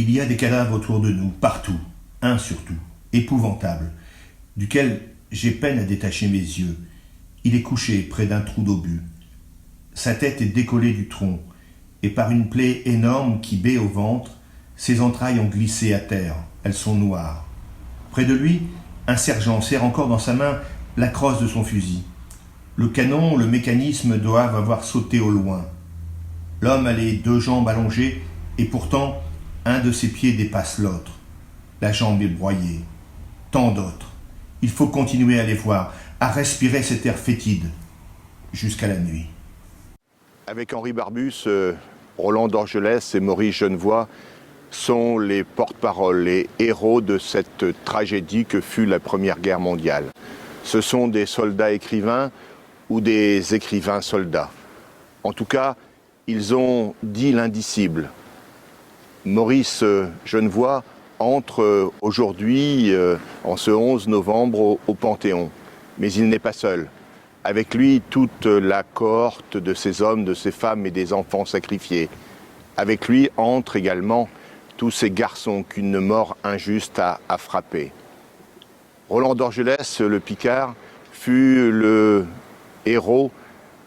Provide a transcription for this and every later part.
Il y a des cadavres autour de nous, partout, un surtout, épouvantable, duquel j'ai peine à détacher mes yeux. Il est couché près d'un trou d'obus. Sa tête est décollée du tronc, et par une plaie énorme qui baie au ventre, ses entrailles ont glissé à terre. Elles sont noires. Près de lui, un sergent serre encore dans sa main la crosse de son fusil. Le canon, le mécanisme doivent avoir sauté au loin. L'homme a les deux jambes allongées, et pourtant, un de ses pieds dépasse l'autre. La jambe est broyée. Tant d'autres. Il faut continuer à les voir, à respirer cet air fétide, jusqu'à la nuit. Avec Henri Barbus, Roland Dorgelès et Maurice Genevoix sont les porte-parole, les héros de cette tragédie que fut la Première Guerre mondiale. Ce sont des soldats écrivains ou des écrivains soldats. En tout cas, ils ont dit l'indicible. Maurice Genevoix entre aujourd'hui, en ce 11 novembre, au Panthéon. Mais il n'est pas seul. Avec lui, toute la cohorte de ces hommes, de ces femmes et des enfants sacrifiés. Avec lui entrent également tous ces garçons qu'une mort injuste a frappés. Roland Dorgelès, le Picard, fut le héros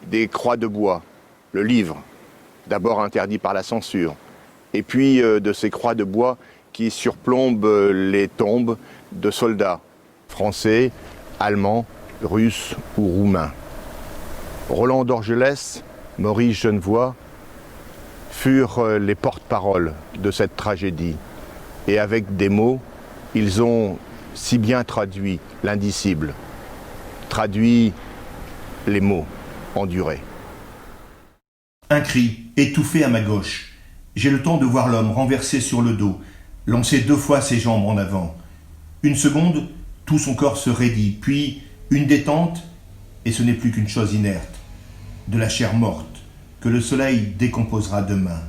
des Croix de bois, le livre, d'abord interdit par la censure, et puis de ces croix de bois qui surplombent les tombes de soldats français, allemands, russes ou roumains. Roland Dorgelès, Maurice Genevoix furent les porte-parole de cette tragédie. Et avec des mots, ils ont si bien traduit l'indicible, traduit les mots endurés. Un cri, étouffé à ma gauche. J'ai le temps de voir l'homme renversé sur le dos, lancer 2 fois ses jambes en avant. Une seconde, tout son corps se raidit, puis une détente, et ce n'est plus qu'une chose inerte, de la chair morte, que le soleil décomposera demain.